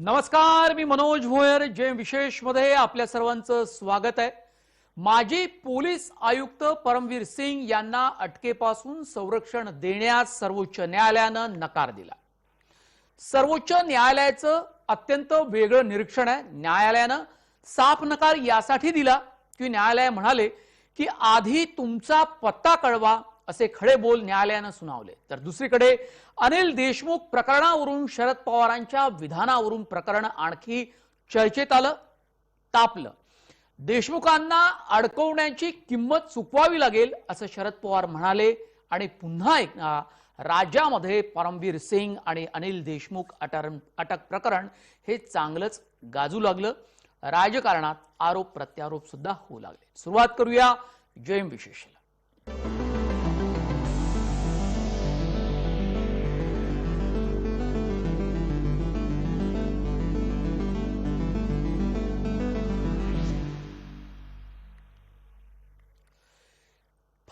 नमस्कार, मी मनोज भोयर. जे विशेष मध्ये आपल्या सर्वांचं स्वागत आहे. माजी पोलीस आयुक्त परमवीर सिंग यांना अटकेपासून संरक्षण देण्यास सर्वोच्च न्यायालयानं नकार दिला. सर्वोच्च न्यायालयाचं अत्यंत वेगळं निरीक्षण आहे. न्यायालयानं साफ नकार यासाठी दिला की न्यायालय म्हणाले की आधी तुमचा पत्ता कळवा असे खडे बोल न्यायालयानं सुनावले. तर दुसरीकडे अनिल देशमुख प्रकरणावरून शरद पवारांच्या विधानावरून प्रकरण आणखी चर्चेत आलं, तापलं. देशमुखांना अडकवण्याची किंमत चुकवावी लागेल असं शरद पवार म्हणाले आणि पुन्हा एकदा राज्यामध्ये परमवीर सिंग आणि अनिल देशमुख अटक प्रकरण हे चांगलंच गाजू लागलं. राजकारणात आरोप प्रत्यारोप सुद्धा होऊ लागले. सुरुवात करूया जयम विशेषला.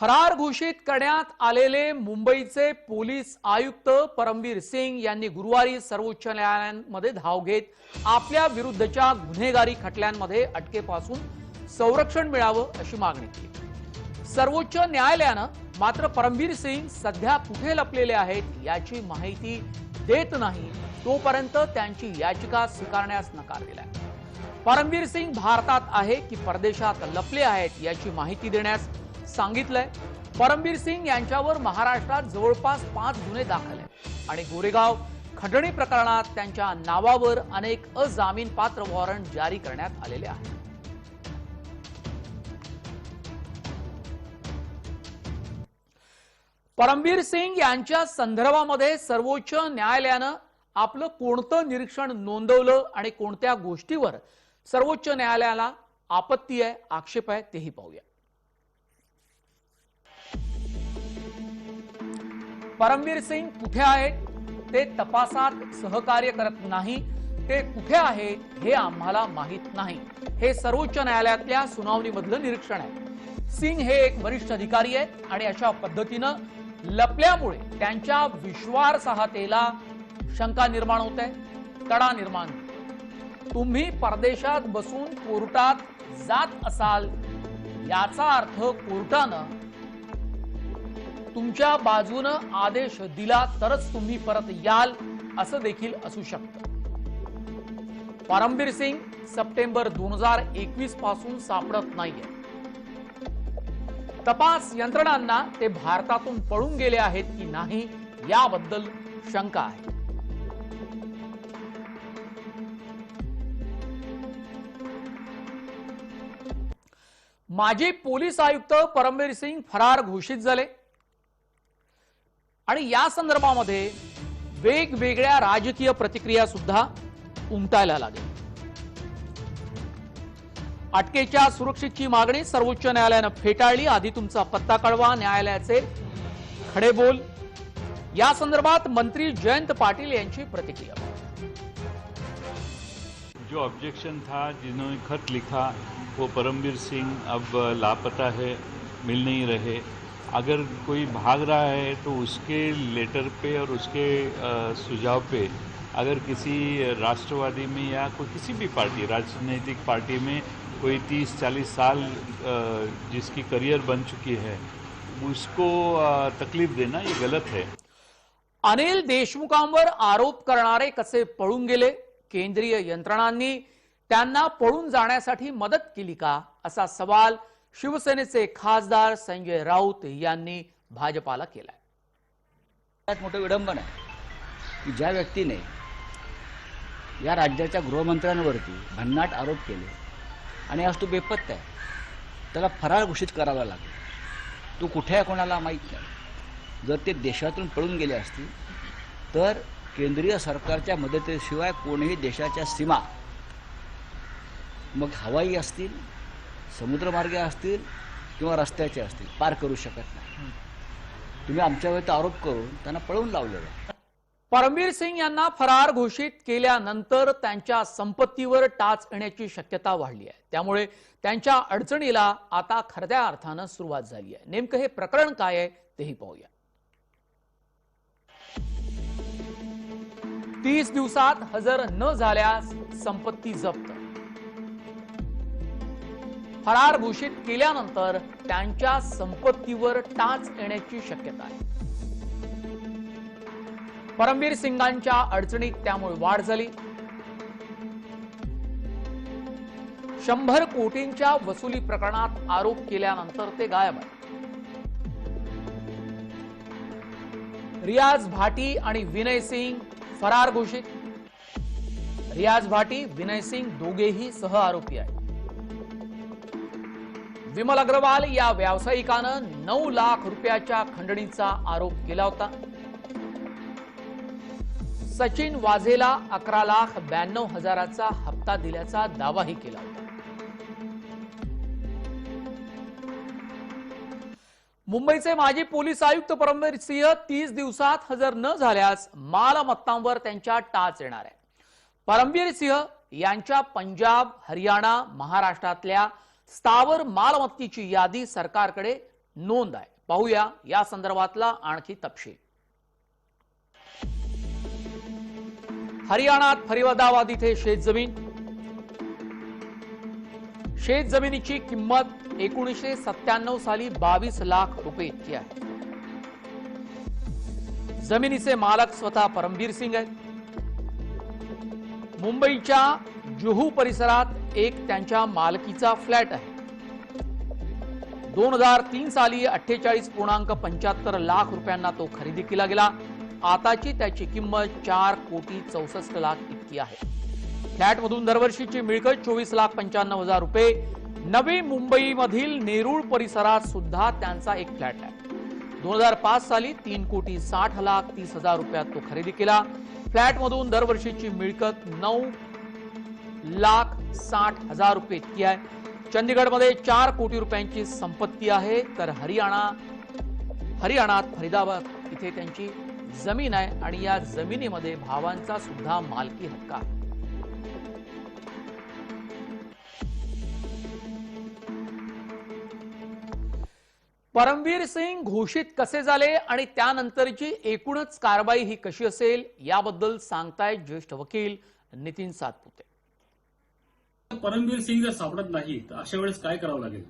फरार घोषित करण्यात आलेले मुंबईचे पोलीस आयुक्त परमवीर सिंग यांनी गुरुवारी सर्वोच्च न्यायालयामध्ये धाव घेत आपल्या विरुद्धच्या गुन्हेगारी खटल्यांमध्ये अटकेपासून संरक्षण मिळावं अशी मागणी केली. सर्वोच्च न्यायालयानं मात्र परमवीर सिंग सध्या कुठे लपलेले आहेत याची माहिती देत नाही तोपर्यंत त्यांची याचिका स्वीकारण्यास नकार दिलाय. परमवीर सिंग भारतात आहे की परदेशात लपले आहेत याची माहिती देण्यास सांगितलंय. परमवीर सिंग यांच्यावर महाराष्ट्रात जवळपास 5 गुन्हे दाखल आहेत आणि गोरेगाव खंडणी प्रकरणात त्यांच्या नावावर अनेक अजामीनपात्र वॉरंट जारी करण्यात आलेले आहेत. परमवीर सिंग यांच्या संदर्भामध्ये सर्वोच्च न्यायालयानं आपलं कोणतं निरीक्षण नोंदवलं आणि कोणत्या गोष्टीवर सर्वोच्च न्यायालयाला आपत्ती आहे, आक्षेप आहे तेही पाहूया. परमवीर सिंग कुठे आहेत ते तपासात सहकार्य करत नाही. ते कुठे आहेत हे आम्हाला माहित नाही, हे सर्वोच्च न्यायालयातल्या सुनावणीमधलं निरीक्षण आहे. सिंग हे एक वरिष्ठ अधिकारी आहेत आणि अशा पद्धतीनं लपल्यामुळे त्यांच्या विश्वासार्हतेला शंका निर्माण होत आहे, तडा निर्माण होतो. तुम्ही परदेशात बसून कोर्टात जात असाल याचा अर्थ कोर्टानं तुमच्या बाजूनं आदेश दिला तरच तुम्ही परत याल असं देखील असू शकतं. परमवीर सिंग सप्टेंबर 2021 पासून सापडत नाहीये. तपास यंत्रणांना ते भारतातून पळून गेले आहेत की नाही याबद्दल शंका आहे. माजी पोलीस आयुक्त परमवीर सिंग फरार घोषित झाले आणि या संदर्भामध्ये वेगवेगळ्या राजकीय प्रतिक्रिया सुद्धा उमटायला लागल्या. अटकेच्या सुरक्षेची मागणी सर्वोच्च न्यायालयानं फेटाळली. आधी तुमचा पत्ता कळवा, न्यायालयाचे खडे बोल. या संदर्भात मंत्री जयंत पाटिल यांची प्रतिक्रिया. जो ऑब्जेक्शन था, जिन्होंने खत लिखा, वो परमवीर सिंह अब लापता है, मिल नहीं रहे. अगर कोई भाग रहा है तो उसके लेटर पे और उसके सुझाव पे अगर किसी राष्ट्रवादी में या कोई किसी भी पार्टी, राजनीतिक पार्टी में कोई 30-40 साल जिसकी करियर बन चुकी है उसको तकलीफ देना ये गलत है. अनिल देशमुखांवर आरोप करणारे कसे पळून गेले? केंद्रीय यंत्रणांनी त्यांना पळून जाण्यासाठी मदत केली का असा सवाल शिवसेनेचे खासदार संजय राऊत यांनी भाजपाला केलाय. त्यात मोठं विडंबन आहे की ज्या व्यक्तीने या राज्याच्या गृहमंत्र्यांवरती भन्नाट आरोप केले आणि आज तो बेपत्ता आहे, त्याला फरार घोषित करावा लागेल. तो कुठे आहे कोणाला माहीत नाही. जर ते देशातून पळून गेले असतील तर केंद्रीय सरकारच्या मदतीशिवाय कोणीही देशाच्या सीमा, मग हवाई असतील, समुद्रमार्गे असतील किंवा रस्त्याचे असतील, पार करू शकत नाही. तुम्ही आमच्यावर आरोप करून त्यांना पळवून लावलेलं. परमवीर सिंग यांना फरार घोषित केल्यानंतर त्यांच्या संपत्तीवर टाच येण्याची शक्यता वाढली आहे. त्यामुळे त्यांच्या अडचणीला आता खऱ्या अर्थानं सुरुवात झाली आहे. नेमकं हे प्रकरण काय आहे तेही पाहूया. 30 दिवसात हजर न झाल्यास संपत्ती जप्त. फरार घोषित केल्यानंतर त्यांच्या संपत्तीवर टाच येण्याची शक्यता आहे. परमवीर सिंगांच्या अडचणीत त्यामुळे वाढ झाली. 100 कोटींच्या वसुली प्रकरणात आरोप केल्यानंतर ते गायब आहे. रियाज भाटी आणि विनय सिंग फरार घोषित. रियाज भाटी, विनय सिंग दोघेही सह आरोपी आहेत. विमल अग्रवाल या व्यावसायिकानं 9 लाख रुपयाच्या खंडणीचा आरोप केला होता. सचिन वाझेला 11,92,000चा हप्ता दिल्याचा दावाही केला होता. मुंबईचे माजी पोलीस आयुक्त परमवीर सिंह 30 दिवसात हजर न झाल्यास मालमत्तांवर त्यांच्या टाच येणार आहे. परमवीर सिंह यांच्या पंजाब, हरियाणा, महाराष्ट्रातल्या स्थावर मालमत्तेची यादी सरकारकडे नोंद आहे. पाहूया या संदर्भातला आणखी तपशील. हरियाणात फरीदाबाद इथे शेतजमीन. शेतजमिनीची किंमत 1997 साली 22 लाख रुपये इतकी आहे. जमिनीचे मालक स्वतः परमवीर सिंग आहेत. मुंबईच्या जुहू परिसरात एक त्यांच्या मालकीचा फ्लॅट आहे. 2003 साली 48.75 लाख रुपयांना तो खरेदी केला गेला. आताची त्याची किंमत 4,64,00,000 इतकी आहे. फ्लॅटमधून दरवर्षीची मिळकत 24,95,000 रुपये. नवी मुंबईमधील नेरूळ परिसरात सुद्धा त्यांचा एक फ्लॅट आहे. 2005 साली 3,60,30,000 रुपयात तो खरेदी केला. फ्लॅटमधून दरवर्षीची मिळकत 9,60,000 रुपये इतकी आहे. चंदीगडमध्ये 4 कोटी रुपयांची संपत्ती आहे. तर हरियाणात फरीदाबाद इथे त्यांची जमीन आहे आणि या जमिनीमध्ये भावांचा सुद्धा मालकी हक्क आहे. परमवीर सिंग घोषित कसे झाले आणि त्यानंतरची एकूणच कारवाई ही कशी असेल याबद्दल सांगतायत ज्येष्ठ वकील नितीन सातपुते. परमवीर सिंग जर सापडत नाही तर अशा वेळेस काय करावं लागेल?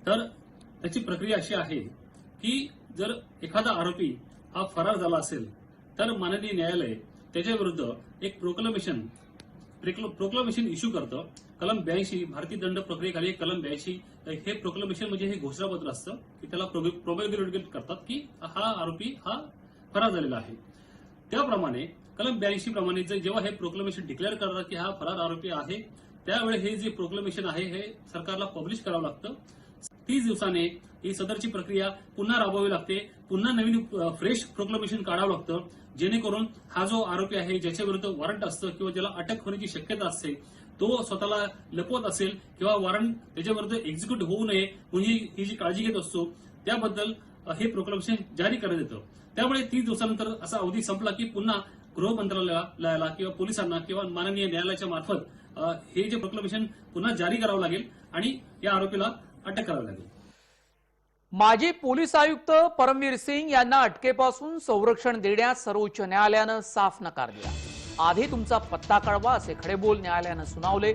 तर त्याची प्रक्रिया अशी आहे की जर एखादा आरोपी हा फरार झाला असेल तर माननीय न्यायालय त्याच्या विरुद्ध एक प्रोक्लेमेशन इश्यू करतं. कलम 82 भारतीय दंड प्रक्रियेखाली कलम 82 हे प्रोक्लेमेशन म्हणजे हे घोषणापत्र असतं की त्याला प्रोबेबिलिटी करतात की हा आरोपी हा फरार झालेला आहे. त्याप्रमाणे कलम 82 प्रमाणे जेव्हा हे प्रोक्लेमेशन डिक्लेअर करतात की हा फरार आरोपी आहे त्यावेळी हे जे प्रोक्लेमेशन आहे हे सरकारला पब्लिश करावं लागतं. 30 दिवसाने ही सदरची प्रक्रिया पुन्हा राबवावी लागते. पुन्हा नवीन फ्रेश प्रोक्लेमेशन काढावं लागतं जेणेकरून हा जो आरोपी आहे ज्याच्या विरुद्ध वॉरंट असतं किंवा ज्याला अटक होण्याची शक्यता असते तो स्वतःला लपवत असेल किंवा वॉरंट त्याच्या विरुद्ध एक्झिक्यूट होऊ नये म्हणजे ही जी काळजी घेत असतो त्याबद्दल हे प्रोक्लेमेशन जारी करण्यात येतं. त्यामुळे 30 दिवसानंतर असा अवधी संपला की पुन्हा गृह मंत्रालयाला किंवा पोलिसांना किंवा माननीय न्यायालयाच्या मार्फत हे जे प्रोक्लेमेशन पुन्हा जारी करावं लागेल आणि या आरोपीला अटक करावी लागेल. माजी पोलीस आयुक्त परमवीर सिंग यांना अटकेपासून संरक्षण देण्यास सर्वोच्च न्यायालयानं साफ नकार दिला. आधी तुमचा पत्ता कळवा असे खडेबोल न्यायालयानं सुनावले.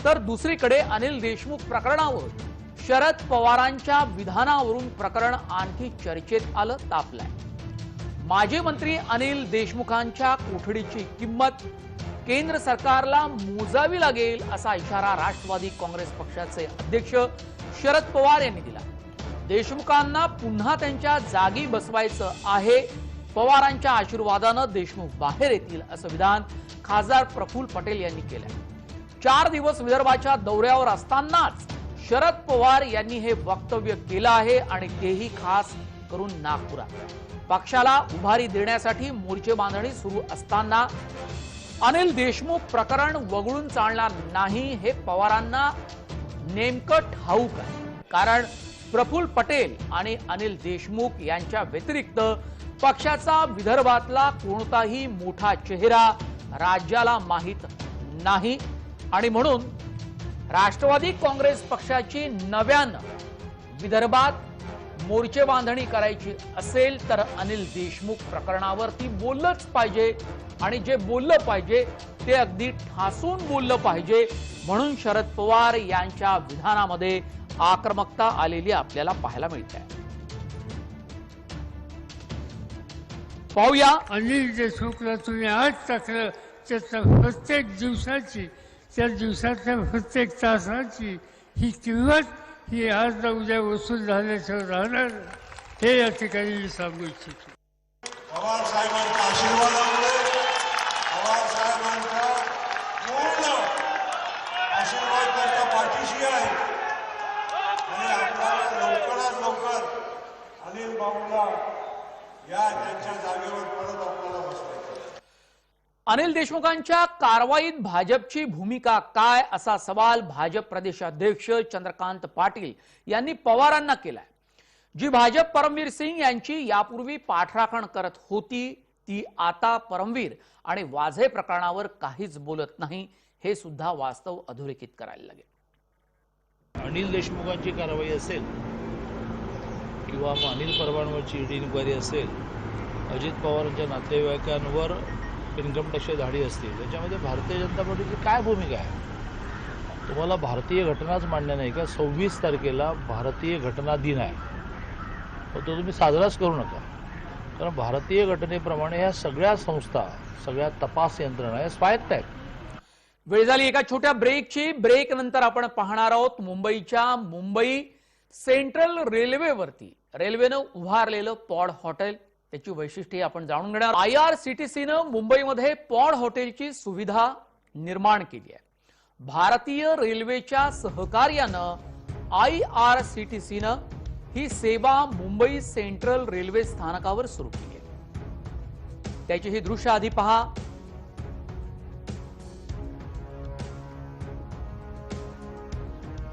तर दुसरीकडे अनिल देशमुख प्रकरणावरून शरद पवारांच्या विधानावरून प्रकरण आणखी चर्चेत आलं, तापलंय. माजी मंत्री अनिल देशमुखांच्या कोठडीची किंमत केंद्र सरकारला मोजावी लागेल असा इशारा राष्ट्रवादी काँग्रेस पक्षाचे अध्यक्ष शरद पवार यांनी दिला. देशमुखांना पुन्हा त्यांच्या जागी बसवायचं आहे. पवारांच्या आशीर्वादानं देशमुख बाहेर येतील असं विधान खासदार प्रफुल्ल पटेल यांनी केलंय. 4 दिवस विदर्भाच्या दौऱ्यावर असतानाच शरद पवार यांनी हे वक्तव्य केलं आहे आणि तेही खास करून नागपुरात. पक्षाला उभारी देण्यासाठी मोर्चे बांधणी सुरू असताना अनिल देशमुख प्रकरण वगळून चालणार नाही हे पवारांना नेमकं ठाऊक आहे. कारण प्रफुल्ल पटेल आणि अनिल देशमुख यांच्या व्यतिरिक्त पक्षाचा विदर्भातला कोणताही मोठा चेहरा राज्याला माहित नाही आणि म्हणून राष्ट्रवादी काँग्रेस पक्षाची नव्यानं विदर्भात मोर्चे बांधणी करायची असेल तर अनिल देशमुख प्रकरणावरती बोललंच पाहिजे आणि जे बोललं पाहिजे ते अगदी ठासून बोललं पाहिजे, म्हणून शरद पवार यांच्या विधानामध्ये आक्रमकता आलेली आपल्याला पाहायला मिळते. पाहूया. अनिल देशमुखला तुम्ही आज टाकलं, त्याच्या प्रत्येक दिवसाची, त्या दिवसाच्या प्रत्येक तासाची ही किंमत ही आज ना उद्या वसूल झाल्याशिवाय राहणार, हे या ठिकाणी मी सांगू इच्छितो. पवार साहेबांच्या आशीर्वादामुळे, पवार साहेबांचा पूर्ण आशीर्वाद त्यांच्या पाठीशी आहे आणि आपल्याला लवकरात लवकर अनिल बाबूला या त्यांच्या जागेवर परत आपल्याला बसवायचं. अनिल देशमुखांच्या कारवाईत भाजपची भूमिका काय, असा सवाल भाजप प्रदेशाध्यक्ष चंद्रकांत पाटील यांनी पवारांना केलाय. जी भाजप परमवीर सिंग यांची यापूर्वी पाठराखण करत होती, ती आता परमवीर आणि वाझे प्रकरणावर काहीच बोलत नाही, हे सुद्धा वास्तव अधोरेखित करायला लागेल. अनिल देशमुखांची कारवाई असेल किंवा मग अनिल परवानवरची ईडी इन्क्वायरी असेल, अजित पवारांच्या नातेवाईकांवर इन्कम टॅक्सच्या धाडी असतील, त्याच्यामध्ये भारतीय जनता पार्टीची काय भूमिका आहे? तुम्हाला भारतीय घटनाच मान्य नाही का? 26 तारखेला भारतीय घटना दिन आहे, पण तो तुम्ही साजराच करू नका, कारण भारतीय घटनेप्रमाणे ह्या सगळ्या संस्था, सगळ्या तपास यंत्रणा या स्वायत्त आहेत. वेळ झाली एका छोट्या ब्रेकची. ब्रेक नंतर आपण पाहणार आहोत मुंबईच्या मुंबई सेंट्रल रेल्वेवरती रेल्वेनं उभारलेलं पॉड हॉटेल, त्याची वैशिष्ट्ये आपण जाणून घेणार. IRCTCनं मुंबईमध्ये पॉड हॉटेलची सुविधा निर्माण केली आहे. भारतीय रेल्वेच्या सहकार्यानं IRCTCनं ही सेवा मुंबई सेंट्रल रेल्वे स्थानकावर सुरू केली आहे. त्याची ही दृश्य आधी पहा.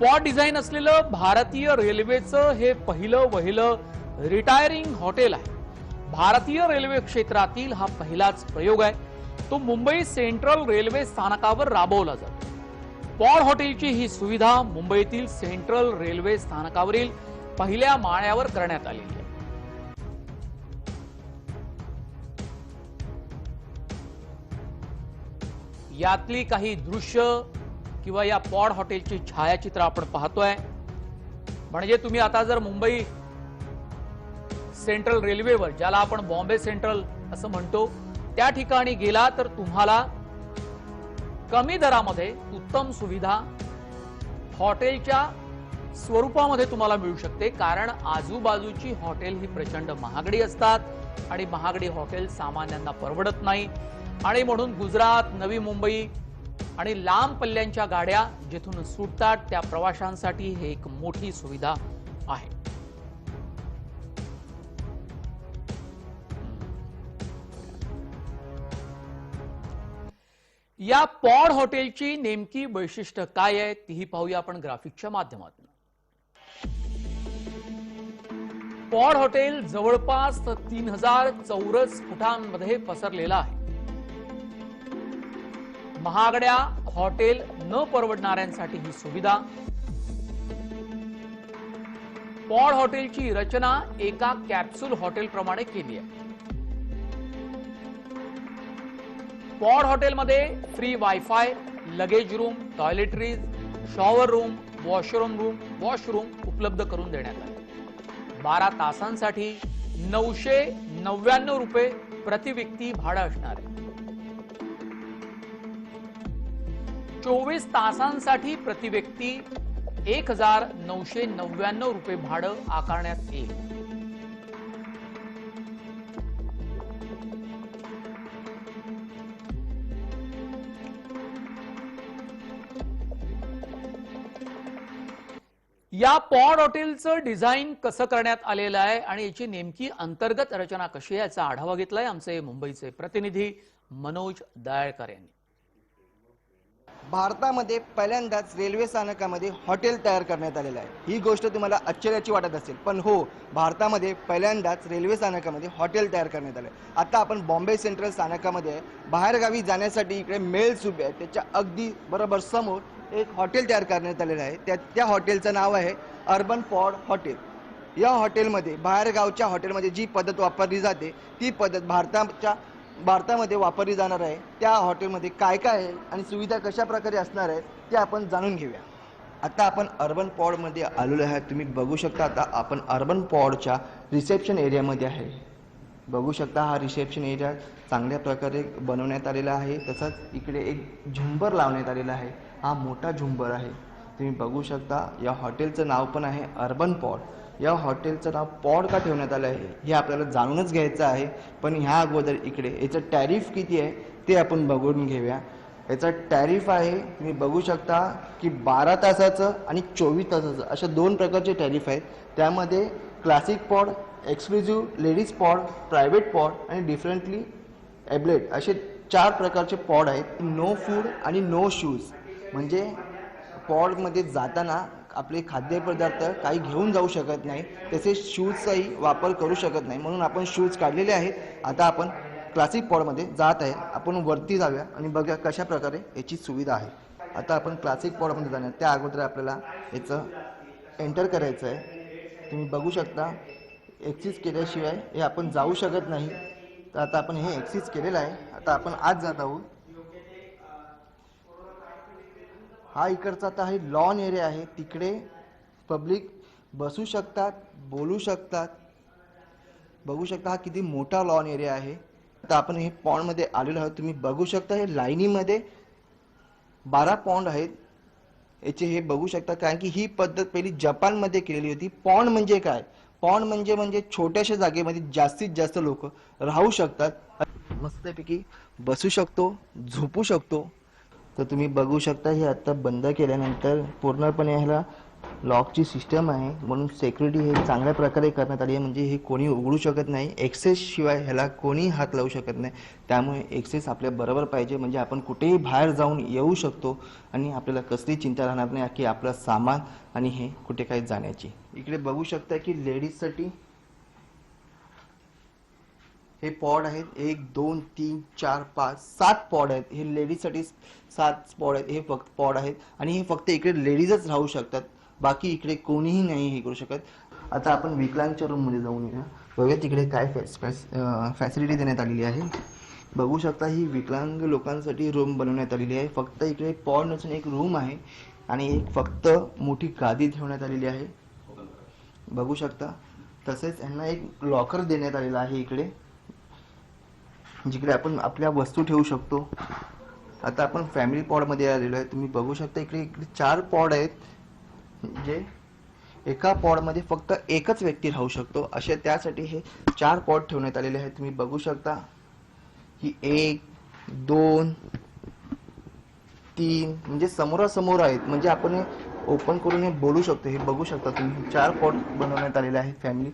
पॉड डिझाईन असलेलं भारतीय रेल्वेचं हे पहिलं रिटायरिंग हॉटेल आहे. भारतीय रेल्वे क्षेत्रातील हा पहिलाच प्रयोग आहे. तो मुंबई सेंट्रल रेल्वे स्थानकावर राबवला जातो. पॉड हॉटेलची ही सुविधा मुंबईतील सेंट्रल रेल्वे स्थानकावरील पहिल्या माळ्यावर करण्यात आलेली आहे. यातली काही दृश्य किंवा या पॉड हॉटेलची छायाचित्र आपण पाहतोय. म्हणजे तुम्ही आता जर मुंबई सेंट्रल रेल्वेवर, ज्याला आपण बॉम्बे सेंट्रल असं म्हणतो, त्या ठिकाणी गेला तर तुम्हाला कमी दरामध्ये उत्तम सुविधा हॉटेलच्या स्वरूपामध्ये तुम्हाला मिळू शकते. कारण आजूबाजूची हॉटेल ही प्रचंड महागडी असतात आणि महागडी हॉटेल सामान्यांना परवडत नाही, आणि म्हणून गुजरात, नवी मुंबई आणि लांब पल्ल्यांच्या गाड्या जिथून सुटतात त्या प्रवाशांसाठी हे एक मोठी सुविधा आहे. या पॉड हॉटेलची नेमकी वैशिष्ट्य काय आहे तीही पाहूया आपण ग्राफिकच्या माध्यमातून. पॉड हॉटेल जवळपास 3000 चौरस फुटांमध्ये पसरलेलं आहे. महागड्या हॉटेल न परवडणाऱ्यांसाठी ही सुविधा. पॉड हॉटेलची रचना एका कॅप्सूल हॉटेल प्रमाणे केली आहे. पॉड हॉटेलमध्ये free wifi, luggage room, toiletries, shower room, washroom उपलब्ध करून देण्यात आले. 12 तासांसाठी 999 रुपये प्रति व्यक्ती भाडं असणार आहे. 24 तासांसाठी प्रति व्यक्ती 1999 रुपये भाडं आकारण्यात येईल. या पॉड हॉटेलचं डिझाईन कसं करण्यात आलेलं आहे आणि याची नेमकी अंतर्गत रचना कशी आहे याचा आढावा घेतलाय आमचे मुंबईचे प्रतिनिधी मनोज दयाळकर यांनी. भारतामध्ये पहिल्यांदाच रेल्वे स्थानकामध्ये हॉटेल तयार करण्यात आलेलं आहे. ही गोष्ट तुम्हाला आश्चर्याची वाटत असेल, पण हो, भारतामध्ये पहिल्यांदाच रेल्वे स्थानकामध्ये हॉटेल तयार करण्यात आलं. आता आपण बॉम्बे सेंट्रल स्थानकामध्ये आहे. बाहेरगावी जाण्यासाठी इकडे मेल्स उभे आहेत. त्याच्या अगदी बरोबर समोर एक हॉटेल तयार करण्यात आलेलं आहे. त्या हॉटेलचं नाव आहे अर्बन पॉड हॉटेल. या हॉटेलमध्ये बाहेरगावच्या हॉटेलमध्ये जी पद्धत वापरली जाते ती पद्धत भारताच्या भारतामध्ये वापरली जाणार आहे त्या हॉटेलमध्ये काय काय आहे आणि सुविधा कशा प्रकारे असणार आहे ते आपण जाणून घेऊया. आता आपण अर्बन पॉडमध्ये आलेलो आहे. तुम्ही बघू शकता आता आपण अर्बन पॉडच्या रिसेप्शन एरियामध्ये आहे. बघू शकता हा रिसेप्शन एरिया चांगल्या प्रकारे बनवण्यात आलेला आहे. तसंच इकडे एक झुंबर लावण्यात आलेला आहे. हा मोठा झुंबर आहे. तुम्ही बघू शकता या हॉटेलचं नाव पण आहे अर्बन पॉड. या हॉटेलचं नाव पॉड का ठेवण्यात आलं आहे हे आपल्याला जाणूनच घ्यायचं आहे. पण ह्या अगोदर इकडे याचं टॅरिफ किती आहे ते आपण बघून घेऊया. याचा टॅरिफ आहे तुम्ही बघू शकता की 12 तासाचं आणि 24 तासाचं अशा 2 प्रकारचे टॅरिफ आहेत. त्यामध्ये classic pod, exclusive ladies pod, private pod आणि डिफरंटली एबलेट असे 4 प्रकारचे पॉड आहेत. नो फूड आणि नो शूज म्हणजे पॉडमध्ये जाताना आपले खाद्यपदार्थ काही घेऊन जाऊ शकत नाही. तसेच शूजचाही वापर करू शकत नाही म्हणून आपण शूज काढलेले आहेत. आता आपण क्लासिक पॉडमध्ये जात आहे. आपण वरती जाऊया आणि बघूया कशा प्रकारे याची सुविधा आहे. आता आपण क्लासिक पॉडमध्ये जाणार त्या अगोदर आपल्याला याचं एंटर करायचं आहे. तुम्ही बघू शकता एक्सिस केल्याशिवाय हे आपण जाऊ शकत नाही. तर आता आपण हे एक्सिस केलेलं आहे. आता आपण आज जात आहोत. हा इकडचा आता हे लॉन एरिया आहे. तिकडे पब्लिक बसू शकतात, बोलू शकतात. बघू शकता हा किती मोठा लॉन एरिया आहे. आता आपण हे पॉन्डमध्ये आलेलो आहोत. तुम्ही बघू शकता हे लाईनीमध्ये 12 पॉन्ड आहेत. याचे हे बघू शकता कारण की ही पद्धत पहिली जपानमध्ये केलेली होती. पॉन्ड म्हणजे काय? पॉन्ड म्हणजे छोट्याशा जागेमध्ये जास्तीत जास्त लोक राहू शकतात. मस्तपैकी बसू शकतो, झोपू शकतो. तर तुम्ही बघू शकता हे आता बंद केल्यानंतर पूर्णपणे ह्याला लॉकची सिस्टम आहे म्हणून सिक्युरिटी हे चांगल्या प्रकारे करण्यात आली आहे. म्हणजे हे कोणी उघडू शकत नाही. एक्सेस शिवाय ह्याला कोणी हात लावू शकत नाही. त्यामुळे एक्सेस आपल्या बरोबर पाहिजे म्हणजे आपण कुठेही बाहेर जाऊन येऊ शकतो आणि आपल्याला कसली चिंता राहणार नाही की आपलं सामान आणि हे कुठे काही जाण्याची. इकडे बघू शकता की लेडीजसाठी हे पॉड आहेत. 1 2 3 4 5 7 पॉड आहेत. हे लेडीजसाठी 7 पॉड आहेत. हे फक्त पॉड आहेत आणि हे फक्त इकडे लेडीजच राहू शकतात. बाकी इकडे कोणीही नाही हे करू शकत. आता आपण विकलांगच्या रूममध्ये जाऊन येऊया. बघूया तिकडे काय फॅसिलिटी देण्यात आलेली आहे. बघू शकता ही विकलांग लोकांसाठी रूम बनवण्यात आलेली आहे. फक्त इकडे पॉड नसून एक रूम आहे आणि एक फक्त मोठी गादी ठेवण्यात आलेली आहे. बघू शकता. तसेच यांना एक लॉकर देण्यात आलेला आहे इकडे जिकडे आपण आपल्या वस्तू ठेवू शकतो. आता आपण फॅमिली पॉडमध्ये आलेलो आहे. तुम्ही बघू शकता इकडे 4 पॉड आहेत. जे एका पॉडमध्ये फक्त एकच व्यक्ती राहू शकतो असे त्यासाठी हे 4 पॉड ठेवण्यात आलेले आहेत. तुम्ही बघू शकता की 1 2 3 म्हणजे समोरासमोर आहेत म्हणजे आपण हे ओपन करून हे बोलू शकतो. हे बघू शकता तुम्ही 4 पॉड बनवण्यात आलेले आहेत फॅमिली.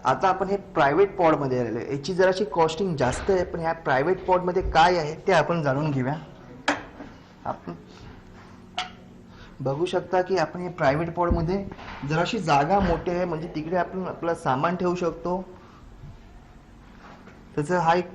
आता आपण हे प्रायव्हेट पॉडमध्ये आलेले आहे. याची जराशी कॉस्टिंग जास्त आहे पण ह्या प्रायव्हेट पॉडमध्ये काय आहे ते आपण जाणून घेऊया. आपण बघू शकता की आपण हे प्रायव्हेट पॉडमध्ये जराशी जागा मोठी आहे म्हणजे तिकडे आपण आपलं सामान ठेवू शकतो. तसं हा एक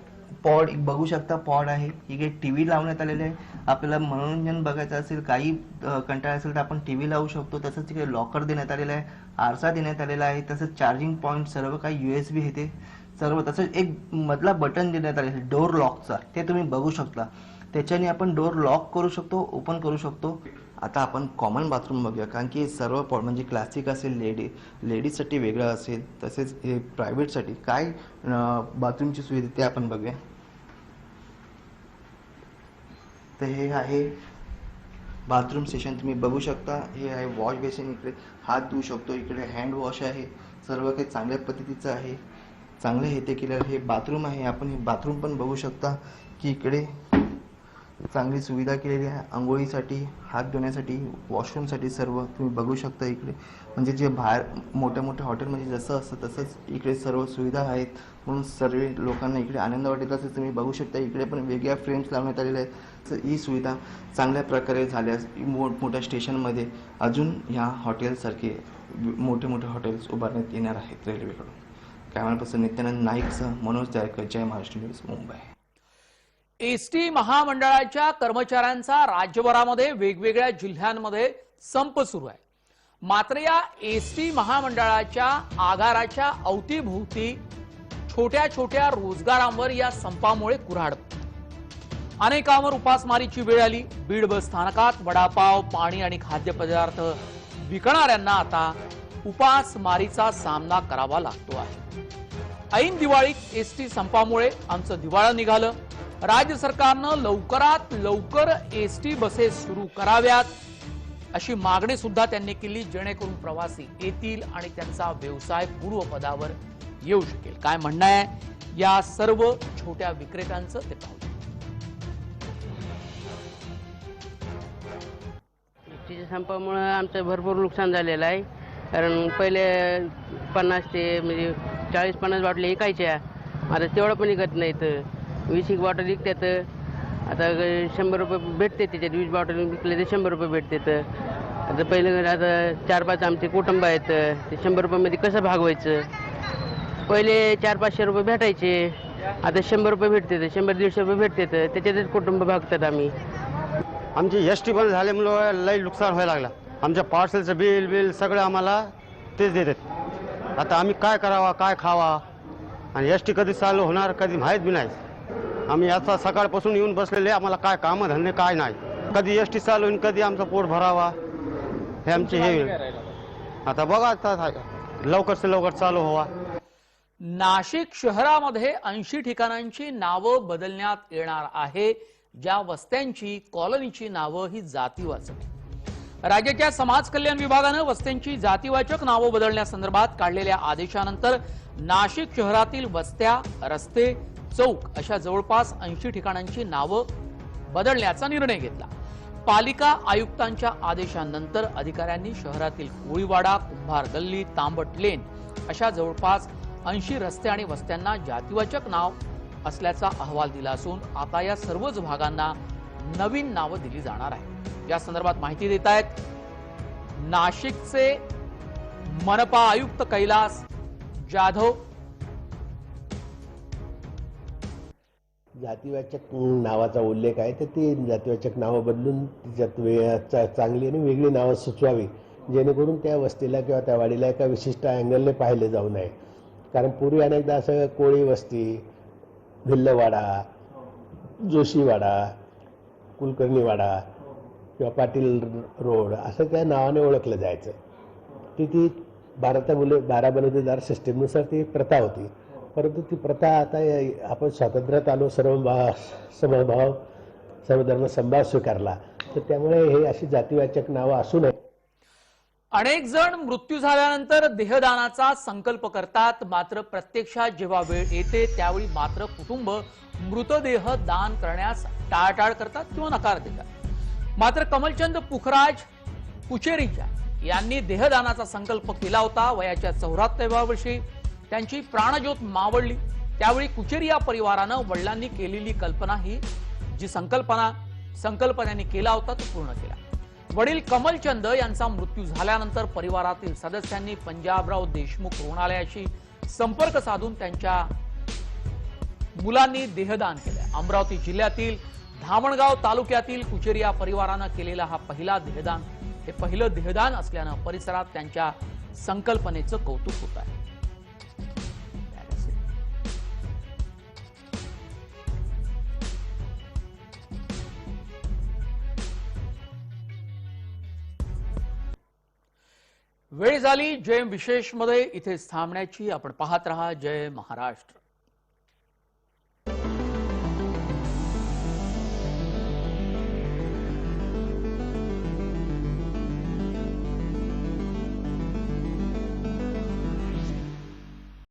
पॉड बघू शकता पॉड आहे. इकडे टीव्ही लावण्यात आलेले आहे. आपल्याला मनोरंजन बघायचं असेल काही कंटाळा असेल तर आपण टीव्ही लावू शकतो. तसंच तिकडे लॉकर देण्यात आलेला आहे. आरसा देण्यात आलेला आहे. तसंच चार्जिंग पॉईंट सर्व काही USB आहे ते सर्व. तसंच एक मधला बटन देण्यात आलेला आहे डोर लॉकचा ते तुम्ही बघू शकता. त्याच्याने आपण डोर लॉक करू शकतो, ओपन करू शकतो. आता आपण कॉमन बाथरूम बघूया कारण की सर्व पॉड म्हणजे क्लासिक असेल लेडीजसाठी वेगळं असेल तसेच हे प्रायव्हेटसाठी काय बाथरूमची सुविधा ते आपण बघूया. तर हे आहे बाथरूम सेशन तुम्ही बघू शकता. हे आहे वॉश बेसिन. इकडे हात धुवू शकतो. इकडे हँड वॉश आहे. सर्व काही चांगल्या पद्धतीचं आहे. चांगलं हे ते केलेलं हे बाथरूम आहे. आपण हे बाथरूम पण बघू शकता की इकडे चांगली सुविधा केलेली आहे. आंघोळीसाठी, हात धुण्यासाठी, वॉशरूमसाठी सर्व तुम्ही बघू शकता. इकडे म्हणजे जे बाहेर मोठ्या मोठ्या हॉटेलमध्ये जसं असतं तसंच इकडे सर्व सुविधा आहेत म्हणून सर्व लोकांना इकडे आनंद वाटेल असं तुम्ही बघू शकता. इकडे पण वेगळ्या फ्रेम्स लावण्यात आलेल्या आहेत. तर ही सुविधा चांगल्या प्रकारे झाल्यास मोठमोठ्या स्टेशनमध्ये अजून ह्या हॉटेलसारखे मोठे मोठे हॉटेल्स उभारण्यात येणार आहेत रेल्वेकडून. कॅमेरा पर्सन नित्यानंद नाईकसह मनोज जायकर, जय महाराष्ट्र न्यूज, मुंबई. एसटी महामंडळाच्या कर्मचाऱ्यांचा राज्यभरामध्ये वेगवेगळ्या जिल्ह्यांमध्ये संप सुरू आहे. मात्र या एसटी महामंडळाच्या आगाराच्या अवतीभोवती छोट्या छोट्या रोजगारांवर या संपामुळे कुऱ्हाड. अनेकांवर उपासमारीची वेळ आली. बीड बस स्थानकात वडापाव, पाणी आणि खाद्यपदार्थ विकणाऱ्यांना आता उपासमारीचा सामना करावा लागतो आहे. ऐन दिवाळीत एसटी संपामुळे आमचं दिवाळं निघालं. राज्य सरकारनं लवकरात लवकर एसटी बसेस सुरू कराव्यात अशी मागणी सुद्धा त्यांनी केली, जेणेकरून प्रवासी येतील आणि त्यांचा व्यवसाय पूर्वपदावर येऊ शकेल. काय म्हणणं आहे या सर्व छोट्या विक्रेत्यांचं ते पाहू. एसटीच्या संपामुळे आमचं भरपूर नुकसान झालेलं आहे. कारण पहिले 50 ते म्हणजे 40-50 बाटल्या विकायच्या, आता तेवढं पण विकत नाहीत. 20 बॉटल विकतात, आता 100 रुपये भेटते. त्याच्यात 20 बॉटल विकले तर 100 रुपये भेटतात. आता पहिलं आता 4-5 आमचे कुटुंब आहेत, ते 100 रुपयामध्ये कसं भागवायचं. पहिले 400-500 रुपये भेटायचे, आता 100 रुपये भेटतात, 100-150 रुपये भेटतात. त्याच्यातच कुटुंब भागतात आम्ही. आमची एस टी बंद झाल्यामुळे लई नुकसान व्हायला लागला. आमच्या पार्सलचं बिल सगळं आम्हाला तेच देतात. आता आम्ही काय करावा, काय खावा, आणि एस टी कधी चालू होणार कधी माहीत बी नाही. आम्ही आता सकाळपासून येऊन बसलेले, आम्हाला काय कामं धंदे काय नाही. कधी एस टी चालू होईल, कधी आमचं पोट भरावा, हे आमचे हे. आता बघा, आता लवकर से लवकर चालू व्हावा. नाशिक शहरामध्ये 80 ठिकाणांची नावं बदलण्यात येणार आहे. ज्या वस्त्यांची, कॉलनीची नावं ही जातीवाचक. राज्याच्या समाज कल्याण विभागानं वस्त्यांची जातीवाचक नावं बदलण्यासंदर्भात काढलेल्या आदेशानंतर नाशिक शहरातील वस्त्या, रस्ते, चौक अशा जवळपास 80 ठिकाणांची नावं बदलण्याचा निर्णय घेतला. पालिका आयुक्तांच्या आदेशानंतर अधिकाऱ्यांनी शहरातील कोळीवाडा, कुंभार गल्ली, तांबट लेन अशा जवळपास 80 रस्ते आणि वस्त्यांना जातीवाचक नाव असल्याचा अहवाल दिला असून आता या सर्वच भागांना नवीन नावं दिली जाणार आहे. या संदर्भात माहिती देत आहेत नाशिकचे मनपा आयुक्त कैलास जाधव. जातीवाचक नावाचा उल्लेख आहे, तर ती जातीवाचक नावं बदलून त्याच्यात चांगली आणि वेगळी नावं सुचवावी, जेणेकरून त्या वस्तीला किंवा त्या वाडीला एका विशिष्ट अँगलने पाहिले जाऊ नये. कारण पूर्वी अनेकदा असं कोळी वस्ती, भिल्लवाडा, जोशीवाडा, कुलकर्णीवाडा किंवा पाटील रोड असं त्या नावाने ओळखलं जायचं. ती 12 बलुतेदार सिस्टीमनुसार ती प्रथा होती. परंतु ती प्रथा आता आपण स्वातंत्र्यात आलो, समभाव सर्वधर्म समभाव स्वीकारला, तर त्यामुळे हे अशी जातीवाचक नावं असू नये. अनेक जण मृत्यू झाल्यानंतर देहदानाचा संकल्प करतात, मात्र प्रत्यक्षात जेव्हा वेळ येते त्यावेळी मात्र कुटुंब मृतदेह दान करण्यास टाळाटाळ करतात किंवा नकार देतात. मात्र कमलचंद पुखराज कुचेरीच्या यांनी देहदानाचा संकल्प केला होता. वयाच्या 74व्या वर्षी त्यांची प्राणज्योत मावळली. त्यावेळी कुचेरी या परिवारानं वडिलांनी केलेली कल्पना ही जी संकल्प त्यांनी केला होता तो पूर्ण केला. वडील कमलचंद यांचा मृत्यू झाल्यानंतर परिवारातील सदस्यांनी पंजाबराव देशमुख रुग्णालयाशी संपर्क साधून त्यांच्या मुलांनी देहदान केले. अमरावती जिल्ह्यातील धामणगाव तालुक्यातील कुचेरी या परिवारानं केलेला हा पहिलं देहदान असल्यानं परिसरात त्यांच्या संकल्पनेचं कौतुक होत आहे. वेळ झाली जय विशेष मध्ये इथेच थांबण्याची. आपण पाहत रहा जय महाराष्ट्र.